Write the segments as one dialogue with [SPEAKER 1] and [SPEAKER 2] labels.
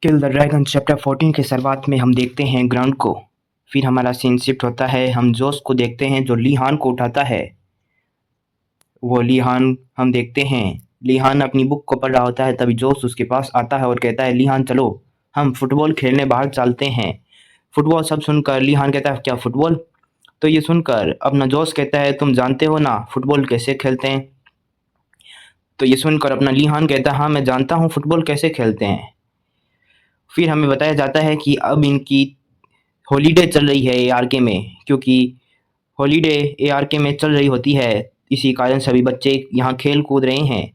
[SPEAKER 1] Kill the dragon chapter 14 के शुरुआत में हम देखते हैं ग्राउंड को। फिर हमारा सीन शिफ्ट होता है, हम जोश को देखते हैं जो लीहान को उठाता है। वो लीहान हम देखते हैं, लीहान अपनी बुक को पढ़ रहा होता है, तभी जोश उसके पास आता है और कहता है लीहान चलो हम फुटबॉल खेलने बाहर चलते हैं। फुटबॉल सब सुनकर लीहान कहता है क्या फुटबॉल? तो ये सुनकर अपना जोश कहता है तुम जानते हो ना फुटबॉल कैसे खेलते हैं? तो ये सुनकर अपना लीहान कहता है हाँ मैं जानता हूँ फुटबॉल कैसे खेलते हैं। फिर हमें बताया जाता है कि अब इनकी हॉलीडे चल रही है एआरके में, क्योंकि हॉलीडे एआरके में चल रही होती है, इसी कारण सभी बच्चे यहाँ खेल कूद रहे हैं।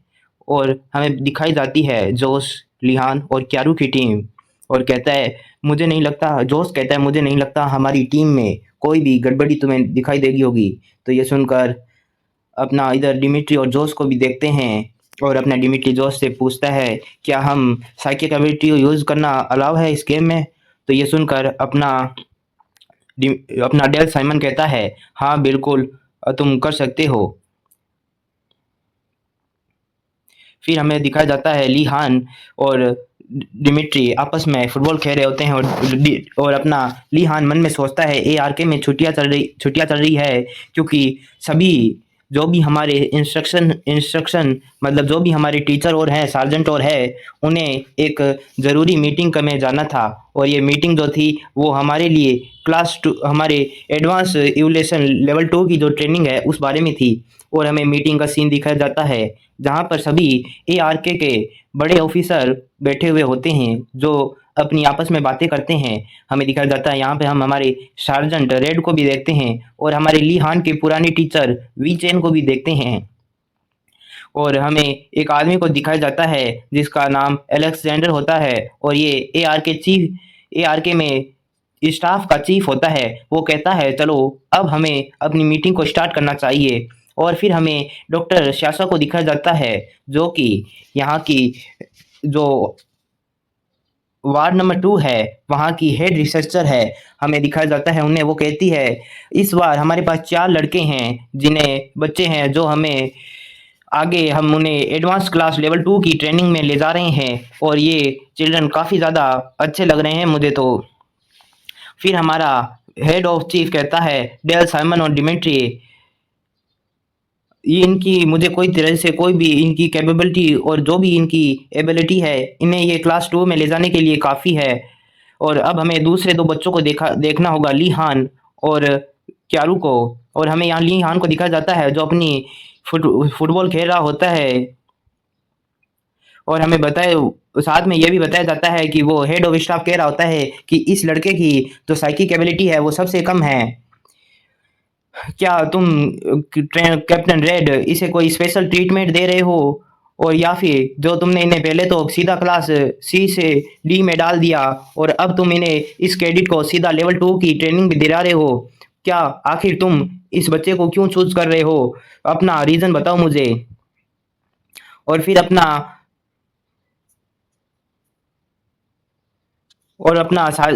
[SPEAKER 1] और हमें दिखाई जाती है जोश, लिहान और क्यारू की टीम। और कहता है मुझे नहीं लगता, जोश कहता है मुझे नहीं लगता हमारी टीम में कोई भी गड़बड़ी तुम्हें दिखाई देगी होगी। तो ये सुनकर अपना इधर डिमिट्री और जोश को भी देखते हैं और अपना डिमिट्री जोश से पूछता है क्या हम साइकिक एबिलिटी को यूज़ करना अलाउ है इस गेम में? तो ये सुनकर अपना डेल साइमन कहता है हाँ बिल्कुल तुम कर सकते हो। फिर हमें दिखाया जाता है लीहान और डिमिट्री आपस में फुटबॉल खेल रहे होते हैं और अपना लीहान मन में सोचता है एआरके में छुट्टियां चल रही है, क्योंकि सभी जो भी हमारे इंस्ट्रक्शन मतलब जो भी हमारे टीचर और हैं सार्जेंट और है उन्हें एक ज़रूरी मीटिंग में जाना था। और ये मीटिंग जो थी वो हमारे लिए क्लास 2 हमारे एडवांस इवोल्यूशन लेवल 2 की जो ट्रेनिंग है उस बारे में थी। और हमें मीटिंग का सीन दिखाया जाता है जहाँ पर सभी एआरके के बड़े ऑफिसर बैठे हुए होते हैं जो अपनी आपस में बातें करते हैं। हमें दिखाया जाता है यहाँ पे हम हमारे सार्जेंट रेड को भी देखते हैं और हमारे लीहान के पुराने टीचर वी चेन को भी देखते हैं। और हमें एक आदमी को दिखाया जाता है जिसका नाम अलेक्जेंडर होता है और ये एआरके में स्टाफ का चीफ होता है। वो कहता है चलो अब हमें अपनी मीटिंग को स्टार्ट करना चाहिए। और फिर हमें डॉक्टर श्यासा को दिखाया जाता है जो कि यहाँ की जो वार्ड नंबर 2 है वहाँ की हेड रिसर्चर है। हमें दिखाया जाता है उन्हें, वो कहती है इस बार हमारे पास 4 लड़के हैं जिन्हें बच्चे हैं जो हमें आगे हम उन्हें एडवांस क्लास लेवल 2 की ट्रेनिंग में ले जा रहे हैं और ये चिल्ड्रन काफ़ी ज़्यादा अच्छे लग रहे हैं मुझे तो। फिर हमारा हेड ऑफ चीफ कहता है डेल साइमन और डिमिट्री ये इनकी मुझे कोई तरह से कोई भी इनकी कैपेबिलिटी और जो भी इनकी एबिलिटी है इन्हें ये क्लास 2 में ले जाने के लिए काफ़ी है। और अब हमें दूसरे 2 बच्चों को देखना होगा लीहान और क्यारू को। और हमें यहाँ लीहान को दिखाया जाता है जो अपनी फुटबॉल खेल रहा होता है और हमें साथ में ये भी बताया जाता है कि वो हेड ऑफ स्टाफ कह रहा होता है कि इस लड़के की जो साइकिक एबिलिटी है वो सबसे कम है। क्या तुम कैप्टन रेड इसे कोई स्पेशल ट्रीटमेंट दे रहे हो और या फिर जो तुमने इन्हें पहले तो सीधा क्लास सी से डी में डाल दिया और अब तुम इन्हें इस कैडेट को सीधा लेवल 2 की ट्रेनिंग भी दिला रहे हो? क्या आखिर तुम इस बच्चे को क्यों चूज कर रहे हो? अपना रीज़न बताओ मुझे। और फिर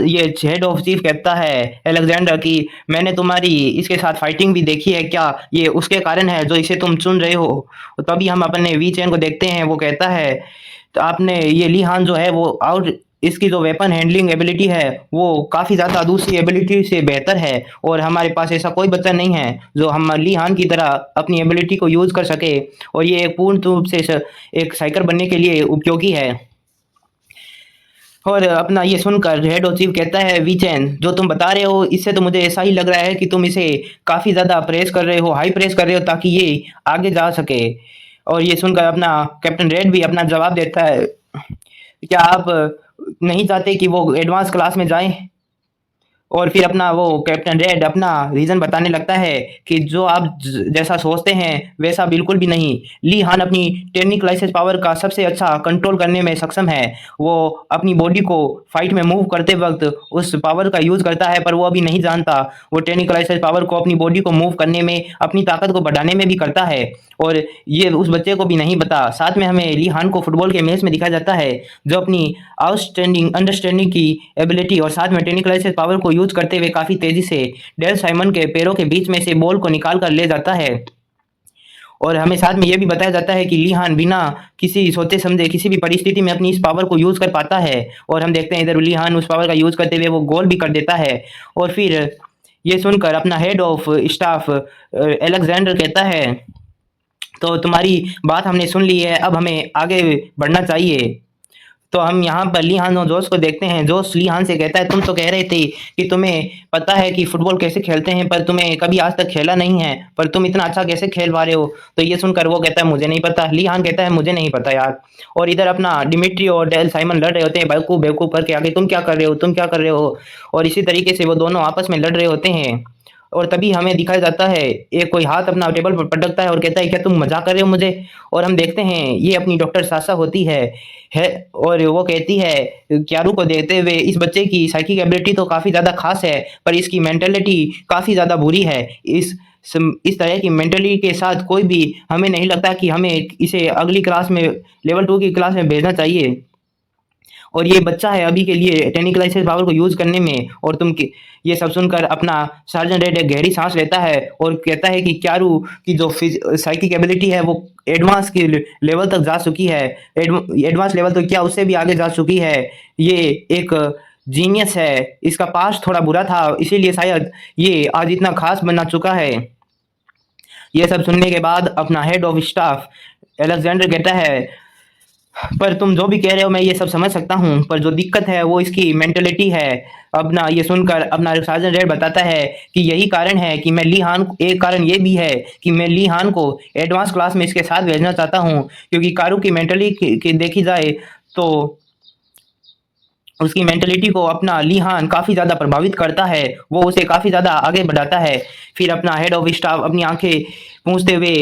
[SPEAKER 1] ये हेड ऑफ चीफ कहता है अलेक्जेंडर कि मैंने तुम्हारी इसके साथ फाइटिंग भी देखी है, क्या ये उसके कारण है जो इसे तुम चुन रहे हो? तभी हम अपने वी चैन को देखते हैं, वो कहता है तो आपने ये लीहान जो है वो इसकी जो वेपन हैंडलिंग एबिलिटी है वो काफ़ी ज़्यादा दूसरी एबिलिटी से बेहतर है और हमारे पास ऐसा कोई बच्चा नहीं है जो हम लीहान की तरह अपनी एबिलिटी को यूज़ कर सके और ये पूर्ण रूप से एक साइकर बनने के लिए उपयोगी है। और अपना ये सुनकर हेड ऑफ चीफ कहता है वीचैन जो तुम बता रहे हो इससे तो मुझे ऐसा ही लग रहा है कि तुम इसे काफ़ी ज़्यादा प्रेस कर रहे हो, हाई प्रेस कर रहे हो ताकि ये आगे जा सके। और ये सुनकर अपना कैप्टन रेड भी अपना जवाब देता है क्या आप नहीं चाहते कि वो एडवांस क्लास में जाएं? और फिर अपना वो कैप्टन रेड अपना रीज़न बताने लगता है कि जो आप जैसा सोचते हैं वैसा बिल्कुल भी नहीं। ली हान अपनी टेक्निकलाइसिस पावर का सबसे अच्छा कंट्रोल करने में सक्षम है। वो अपनी बॉडी को फाइट में मूव करते वक्त उस पावर का यूज़ करता है, पर वो अभी नहीं जानता वो टेक्निकलाइसिस पावर को अपनी बॉडी को मूव करने में, अपनी ताकत को बढ़ाने में भी करता है और ये उस बच्चे को भी नहीं पता। साथ में हमें ली हान को फुटबॉल के मैच में दिखाया जाता है जो अपनी आउटस्टैंडिंग अंडरस्टैंडिंग की एबिलिटी और साथ में टेक्निकलाइसिस पावर को यूज करते हुए काफ़ी तेज़ी से डेल साइमन के पैरों के बीच में से बॉल को निकाल कर ले जाता है। और हमें साथ में ये भी बताया जाता है कि लीहान बिना किसी सोचे समझे किसी भी परिस्थिति में अपनी इस पावर को यूज़ कर पाता है और हम देखते हैं इधर लीहान उस पावर का यूज़ करते हुए वो गोल भी कर देता है। और फिर ये सुनकर अपना हेड ऑफ स्टाफ अलेक्जेंडर कहता है, तो तुम्हारी बात हमने सुन ली है, अब हमें आगे बढ़ना चाहिए। तो हम यहाँ पर लीहान और जोश को देखते हैं। जोश लीहान से कहता है, तुम तो कह रहे थे कि तुम्हें पता है कि फुटबॉल कैसे खेलते हैं, पर तुम्हें कभी आज तक खेला नहीं है, पर तुम इतना अच्छा कैसे खेल पा रहे हो? तो ये सुनकर वो कहता है, मुझे नहीं पता। लीहान कहता है, मुझे नहीं पता यार। और इधर अपना डिमिट्री और डेल साइमन लड़ रहे होते हैं बेवकूफ़ बेवकूफ़ करके आगे, तुम क्या कर रहे हो, तुम क्या कर रहे हो? और इसी तरीके से वो दोनों आपस में लड़ रहे होते हैं। और तभी हमें दिखाया जाता है, एक कोई हाथ अपना टेबल पर पटकता है और कहता है, क्या तुम मजाक कर रहे हो मुझे? और हम देखते हैं ये अपनी डॉक्टर सासा होती है और वो कहती है क्यारू को देखते हुए, इस बच्चे की साइकिक एबिलिटी तो काफ़ी ज़्यादा खास है, पर इसकी मेंटेलिटी काफ़ी ज़्यादा बुरी है। इस तरह की मेंटलिटी के साथ कोई भी, हमें नहीं लगता कि हमें इसे अगली क्लास में, लेवल 2 की क्लास में भेजना चाहिए। और ये बच्चा है अभी के लिए टेक्निकलाइजेशन पावर को यूज़ करने में। और ये सब सुनकर अपना सार्जेंट रेड एक गहरी सांस लेता है और कहता है कि क्यारू की जो साइकिक एबिलिटी है वो एडवांस के लेवल तक जा चुकी है। एडवांस लेवल तो क्या, उससे भी आगे जा चुकी है। ये एक जीनियस है, इसका पास्ट थोड़ा बुरा था, इसीलिए शायद ये आज इतना खास बना चुका है। ये सब सुनने के बाद अपना हेड ऑफ स्टाफ अलेक्जेंडर कहता है, पर तुम जो भी कह रहे हो मैं ये सब समझ सकता हूँ, पर जो दिक्कत है वो इसकी मेंटेलिटी है। अपना ये सुनकर अपना सार्जेंट रेड बताता है कि यही कारण है कि मैं लीहान, एक कारण ये भी है कि मैं लीहान को एडवांस क्लास में इसके साथ भेजना चाहता हूँ, क्योंकि कारू की मेंटलिटी की देखी जाए तो उसकी मेंटलिटी को अपना लीहान काफ़ी ज़्यादा प्रभावित करता है, वो उसे काफ़ी ज़्यादा आगे बढ़ाता है। फिर अपना हेड ऑफ स्टाफ अपनी आंखें पूंछते हुए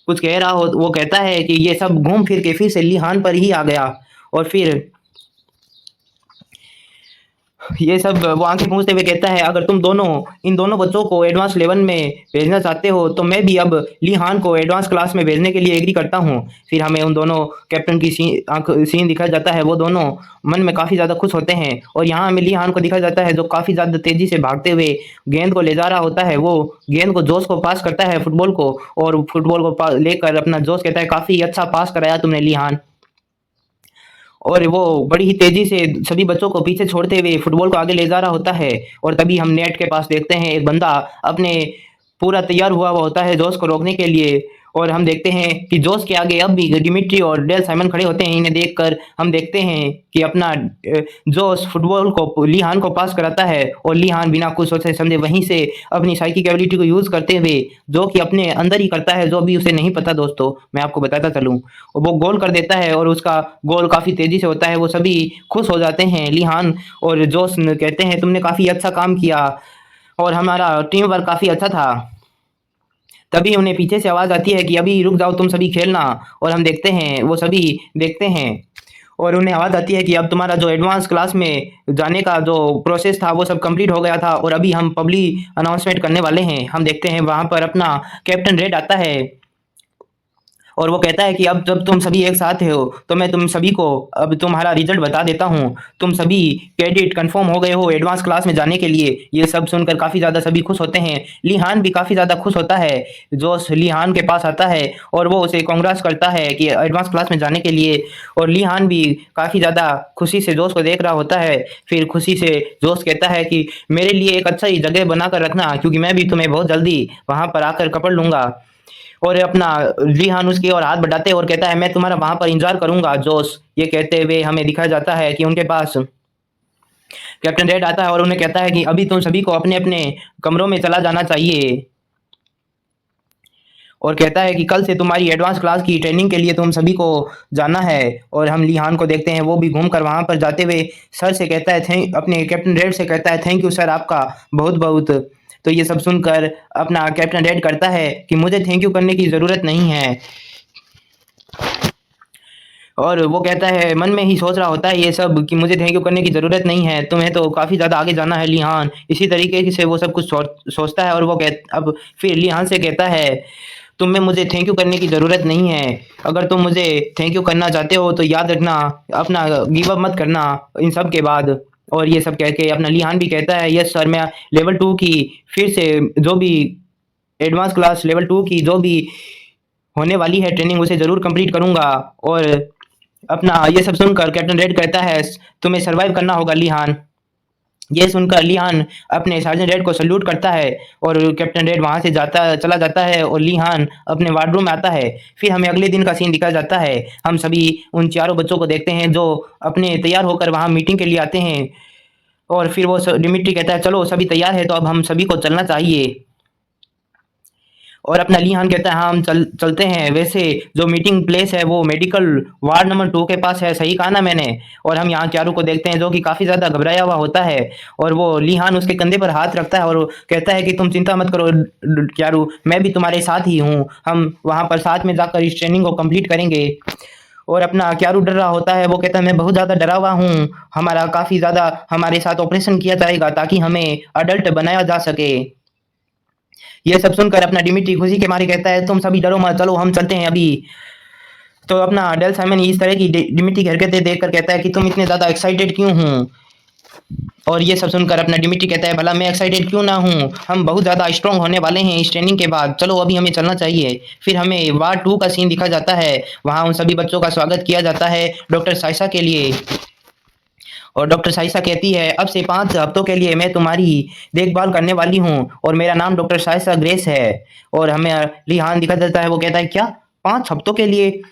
[SPEAKER 1] कुछ कह रहा हो, वो कहता है कि ये सब घूम फिर के फिर से लीहान पर ही आ गया। और फिर ये सब वो आंखें पूंछते हुए कहता है, अगर तुम दोनों इन दोनों बच्चों को एडवांस लेवल में भेजना चाहते हो तो मैं भी अब लीहान को एडवांस क्लास में भेजने के लिए एग्री करता हूँ। फिर हमें उन दोनों कैप्टन की सीन दिखाया जाता है, वो दोनों मन में काफ़ी ज़्यादा खुश होते हैं। और यहाँ हमें लीहान को दिखाया जाता है जो काफ़ी ज़्यादा तेज़ी से भागते हुए गेंद को ले जा रहा होता है। वो गेंद को जोश को पास करता है फुटबॉल को, और फुटबॉल को लेकर अपना जोश कहता है, काफ़ी अच्छा पास कराया तुमने लीहान। और वो बड़ी ही तेज़ी से सभी बच्चों को पीछे छोड़ते हुए फुटबॉल को आगे ले जा रहा होता है। और तभी हम नेट के पास देखते हैं एक बंदा अपने पूरा तैयार हुआ होता है जोश को रोकने के लिए। और हम देखते हैं कि जोश के आगे अब भी डिमिट्री और डेल साइमन खड़े होते हैं। इन्हें देखकर हम देखते हैं कि अपना जोश फुटबॉल को लीहान को पास कराता है, और लीहान बिना कुछ सोचे समझे वहीं से अपनी साइकिक एबिलिटी को यूज़ करते हुए, जो कि अपने अंदर ही करता है, जो भी उसे नहीं पता दोस्तों, मैं आपको बताता चलूँ, वो गोल कर देता है। और उसका गोल काफ़ी तेज़ी से होता है। वो सभी खुश हो जाते हैं। लीहान और जोश कहते हैं, तुमने काफ़ी अच्छा काम किया और हमारा टीम वर्क काफ़ी अच्छा था। तभी उन्हें पीछे से आवाज़ आती है कि अभी रुक जाओ, तुम सभी खेलना। और हम देखते हैं, वो सभी देखते हैं और उन्हें आवाज़ आती है कि अब तुम्हारा जो एडवांस क्लास में जाने का जो प्रोसेस था वो सब कंप्लीट हो गया था, और अभी हम पब्लिक अनाउंसमेंट करने वाले हैं। हम देखते हैं वहाँ पर अपना कैप्टन रेड आता है और वो कहता है कि अब जब तुम सभी एक साथ हो तो मैं तुम सभी को अब तुम्हारा रिजल्ट बता देता हूँ। तुम सभी कैडेट कंफर्म हो गए हो एडवांस क्लास में जाने के लिए। ये सब सुनकर काफ़ी ज़्यादा सभी खुश होते हैं। लीहान भी काफ़ी ज़्यादा खुश होता है। जोश लीहान के पास आता है और वो उसे कांग्रेस करता है कि एडवांस क्लास में जाने के लिए। और लीहान भी काफ़ी ज़्यादा खुशी से जोश को देख रहा होता है। फिर खुशी से जोश कहता है कि मेरे लिए एक अच्छा ही जगह बनाकर रखना, क्योंकि मैं भी तुम्हें बहुत जल्दी वहाँ पर आकर पकड़ लूँगा। और अपना लीहान उसकी ओर हाथ बढ़ाते और कहता है, मैं तुम्हारा वहाँ पर इंतज़ार करूँगा जोश। ये कहते हुए हमें दिखाया जाता है कि उनके पास कैप्टन रेड आता है और उन्हें कहता है कि अभी तुम सभी को अपने-अपने कमरों में चला जाना चाहिए। और कहता है कि कल से तुम्हारी एडवांस क्लास की ट्रेनिंग के लिए तुम सभी को जाना है। और हम लीहान को देखते हैं, वो भी घूमकर वहाँ पर जाते हुए सर से कहता है, अपने कैप्टन रेड से कहता है, थैंक यू सर आपका बहुत-बहुत। तो ये सब सुनकर अपना कैप्टन रेड करता है कि मुझे थैंक यू करने की ज़रूरत नहीं है। और वो कहता है, मन में ही सोच रहा होता है ये सब कि मुझे थैंक यू करने की ज़रूरत नहीं है, तुम्हें तो काफ़ी ज़्यादा आगे जाना है लीहान। इसी तरीके से वो सब कुछ सोचता है। और वो अब फिर लीहान से कहता है, तुम्हें मुझे थैंक यू करने की ज़रूरत नहीं है। अगर तुम मुझे थैंक यू करना चाहते हो तो याद रखना, अपना गिव अप मत करना इन सब के बाद। और ये सब कह के अपना लीहान भी कहता है, यस सर, मैं लेवल 2 की फिर से जो भी एडवांस क्लास लेवल 2 की जो भी होने वाली है ट्रेनिंग उसे ज़रूर कंप्लीट करूँगा। और अपना ये सब सुनकर कैप्टन रेड कहता है तुम्हें सर्वाइव करना होगा लीहान। ये सुनकर लीहान अपने सार्जेंट रेड को सल्यूट करता है और कैप्टन रेड वहाँ से चला जाता है और लीहान अपने वार्डरूम में आता है। फिर हमें अगले दिन का सीन दिखाया जाता है। हम सभी उन चारों बच्चों को देखते हैं जो अपने तैयार होकर वहाँ मीटिंग के लिए आते हैं। और फिर वो डिमिट्री कहता है चलो सभी तैयार है तो अब हम सभी को चलना चाहिए। और अपना लीहान कहता है हाँ हम चलते हैं। वैसे जो मीटिंग प्लेस है वो मेडिकल वार्ड नंबर 2 के पास है, सही कहा ना मैंने। और हम यहाँ क्यारू को देखते हैं जो कि काफ़ी ज़्यादा घबराया हुआ होता है। और वो लीहान उसके कंधे पर हाथ रखता है और कहता है कि तुम चिंता मत करो क्यारू, मैं भी तुम्हारे साथ ही हूँ। हम वहाँ पर साथ में जाकर इस ट्रेनिंग को कंप्लीट करेंगे। और अपना क्यारू डर रहा होता है, वो कहता है मैं बहुत ज़्यादा डरा हुआ हूँ, हमारा काफ़ी ज़्यादा हमारे साथ ऑपरेशन किया जाएगा ताकि हमें अडल्ट बनाया जा सके। ये सब सुनकर अपना डिमिट्री खुशी के मारे कहता है तुम सभी डरो मत, चलो हम चलते हैं अभी। तो अपना डेल साइमन इस तरह की डिमिट्री की हरकतें देखकर कहता है कि तुम इतने ज़्यादा एक्साइटेड क्यों हो। और ये सब सुनकर अपना डिमिट्री कहता है भला मैं एक्साइटेड क्यों ना हूँ, हम बहुत ज़्यादा स्ट्रॉन्ग होने वाले हैं इस ट्रेनिंग के बाद, चलो अभी हमें चलना चाहिए। फिर हमें वार 2 का सीन दिखा जाता है। वहाँ उन सभी बच्चों का स्वागत किया जाता है डॉक्टर साइसा के लिए। और डॉक्टर साइसा कहती है अब से 5 हफ्तों के लिए मैं तुम्हारी देखभाल करने वाली हूँ और मेरा नाम डॉक्टर साइसा ग्रेस है। और हमें लीहान दिखा देता है, वो कहता है क्या 5 हफ्तों के लिए।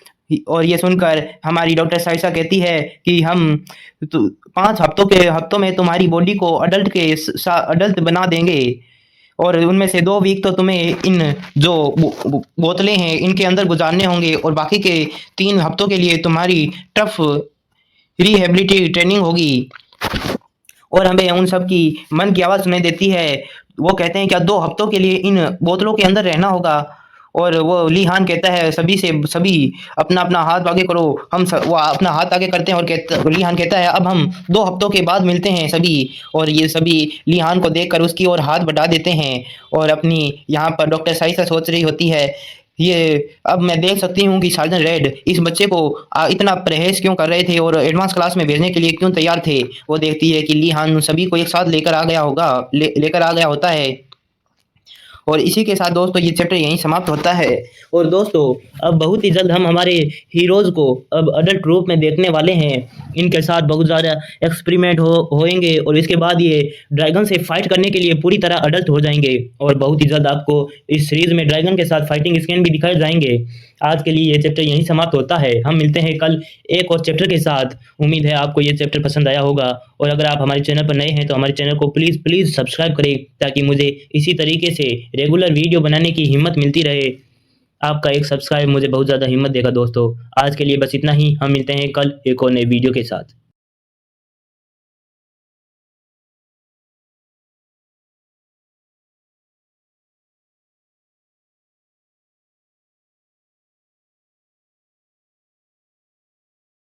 [SPEAKER 1] और ये सुनकर हमारी डॉक्टर साइसा कहती है कि हम 5 हफ्तों में तुम्हारी बॉडी को अडल्ट बना देंगे। और उनमें से 2 वीक तो तुम्हें इन जो बोतलें हैं इनके अंदर गुजारने होंगे और बाकी के 3 हफ्तों के लिए तुम्हारी टफ रिहेबिलिटी ट्रेनिंग होगी। और हमें उन सब की मन की आवाज़ सुनाई देती है। वो कहते हैं क्या 2 हफ्तों के लिए इन बोतलों के अंदर रहना होगा। और वो लीहान कहता है सभी अपना अपना हाथ आगे करो। वो अपना हाथ आगे करते हैं और लीहान कहता है अब हम 2 हफ्तों के बाद मिलते हैं सभी। और ये सभी लीहान को देखकर उसकी ओर हाथ बढ़ा देते हैं। और अपनी यहाँ पर डॉक्टर साइसा सोच रही होती है ये अब मैं देख सकती हूँ कि सार्जेंट रेड इस बच्चे को इतना परहेज क्यों कर रहे थे और एडवांस क्लास में भेजने के लिए क्यों तैयार थे। वो देखती है कि लीहान सभी को एक साथ लेकर आ गया होता है। और इसी के साथ दोस्तों ये चैप्टर यहीं समाप्त होता है। और दोस्तों अब बहुत ही जल्द हम हमारे हीरोज़ को अब अडल्ट रूप में देखने वाले हैं। इनके साथ बहुत ज़्यादा एक्सपेरिमेंट होएंगे और इसके बाद ये ड्रैगन से फाइट करने के लिए पूरी तरह अडल्ट हो जाएंगे। और बहुत ही जल्द आपको इस सीरीज़ में ड्रैगन के साथ फाइटिंग स्क्रीन भी दिखाए जाएंगे। आज के लिए ये चैप्टर यहीं समाप्त होता है। हम मिलते हैं कल एक और चैप्टर के साथ। उम्मीद है आपको ये चैप्टर पसंद आया होगा। और अगर आप हमारे चैनल पर नए हैं तो हमारे चैनल को प्लीज़ सब्सक्राइब करें ताकि मुझे इसी तरीके से रेगुलर वीडियो बनाने की हिम्मत मिलती रहे। आपका एक सब्सक्राइब मुझे बहुत ज़्यादा हिम्मत देगा दोस्तों। आज के लिए बस इतना ही। हम मिलते हैं कल एक और नए वीडियो के साथ।